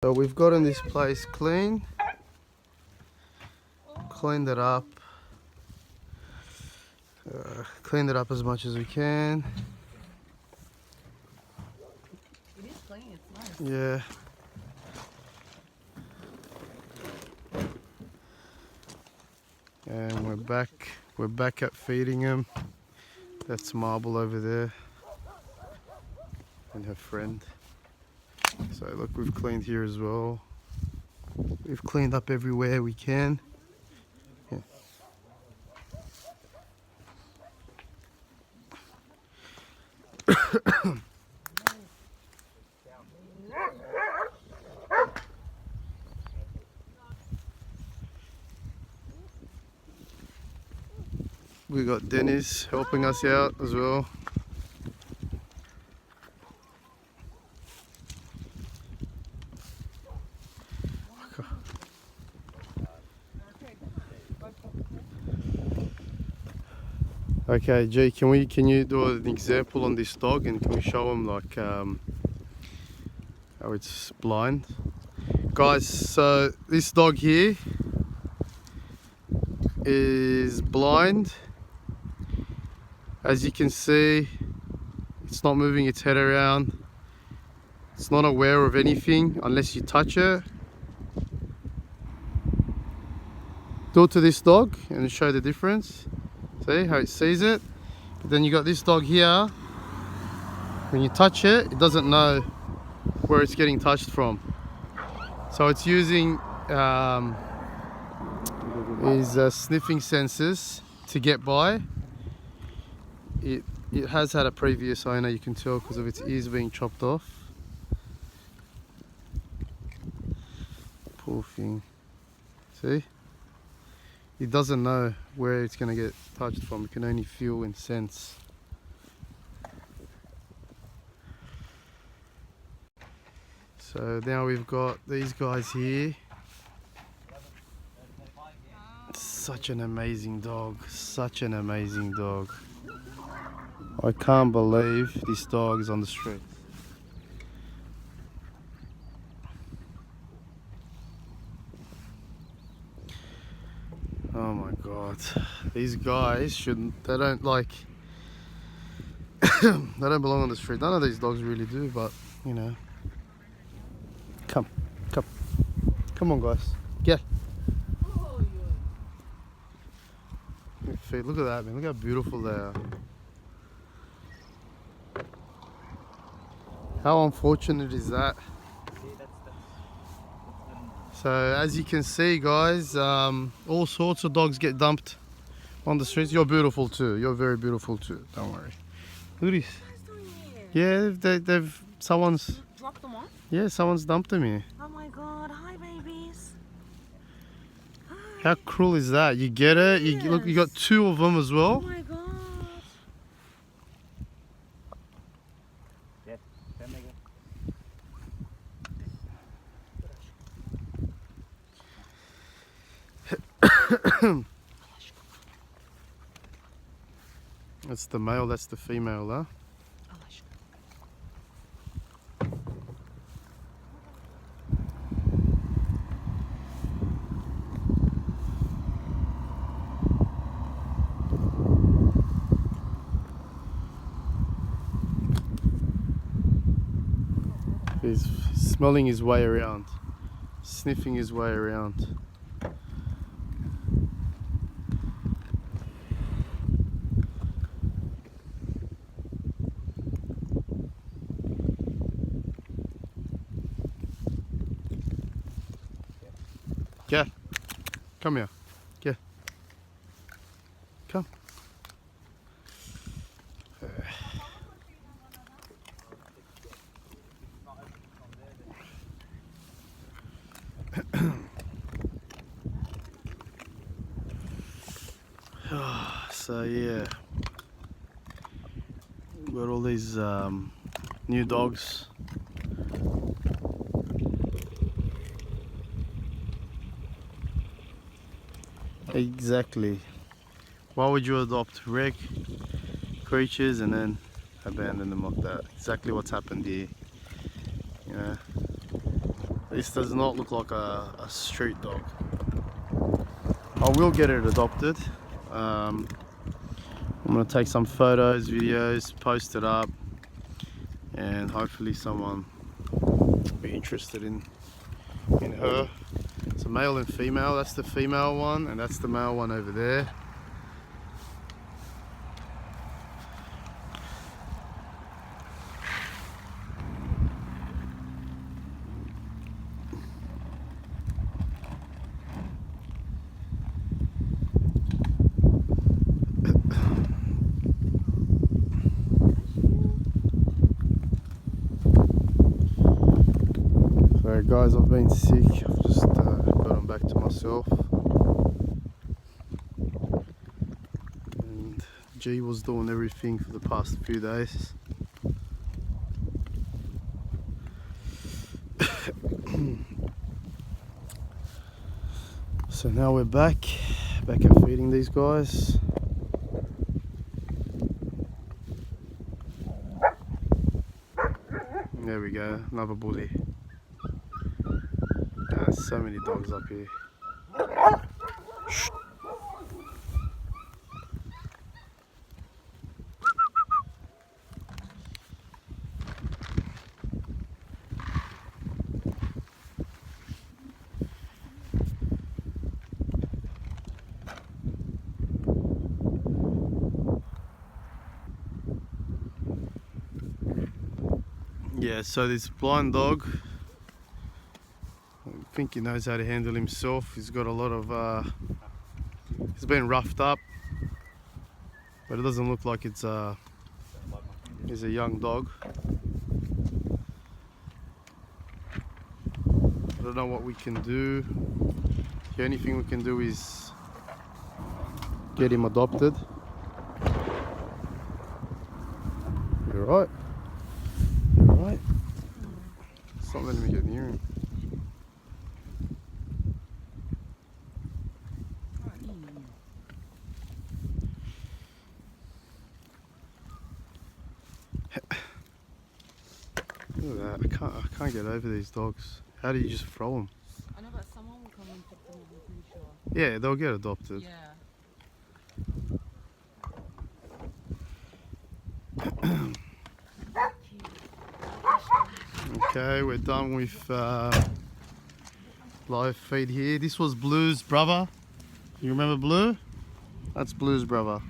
So we've gotten this place clean, cleaned it up, cleaned it up as much as we can. It is clean, it's nice. Yeah. And we're back at feeding him. That's Marble over there and her friend. So look, we've cleaned here as well. We've cleaned up everywhere we can. Yeah. We got Dennis helping us out as well. Okay, G, can you do an example on this dog, and can we show him like how it's blind? Guys, so this dog here is blind. As you can see, it's not moving its head around. It's not aware of anything unless you touch it. Do it to this dog and show the difference. See how it sees it? But then you got this dog here. When you touch it, it doesn't know where it's getting touched from. So it's using his sniffing senses to get by. It has had a previous owner, you can tell because of its ears being chopped off. Poor thing. See? It doesn't know where it's going to get touched from. It can only feel and sense. So now we've got these guys here. Such an amazing dog. Such an amazing dog. I can't believe this dog is on the street. Oh my god, these guys they don't like, they don't belong on the street. None of these dogs really do, but you know. Come on guys, get. Look at that, man, look how beautiful they are. How unfortunate is that? So as you can see guys, all sorts of dogs get dumped on the streets. You're beautiful too. You're very beautiful too. Don't worry. Look at this. Yeah, someone's Dropped them off? Yeah, someone's dumped them here. Oh my god, hi babies. Hi. How cruel is that? You get it? Yes. Look, you got two of them as well. Oh my god. That's the male, that's the female, huh? He's smelling his way around, sniffing his way around. Get, come here, get, come. So yeah, got all these new dogs. Exactly. Why would you adopt rare creatures and then abandon them like that? Exactly what's happened here. You know. This does not look like a street dog. I will get it adopted. I'm gonna take some photos, videos, post it up, and hopefully someone will be interested in her. It's a male and female. That's the female one, and that's the male one over there. Sorry guys, I've been sick. I've just gotten back to myself. And G was doing everything for the past few days. So now we're back at feeding these guys. There we go, another bully. So many dogs up here. Shh. Yeah, so this blind dog, I think he knows how to handle himself. He's got a lot of, he's been roughed up, but it doesn't look like he's a young dog. I don't know what we can do. The only thing we can do is get him adopted. You're right. You're right. It's not letting me get near him. Look at that, I can't get over these dogs. How do you just throw them? I know, but someone will come and pick them up, I'm pretty sure. Yeah, they'll get adopted. Yeah. Okay, we're done with live feed here. This was Blue's brother. You remember Blue? That's Blue's brother.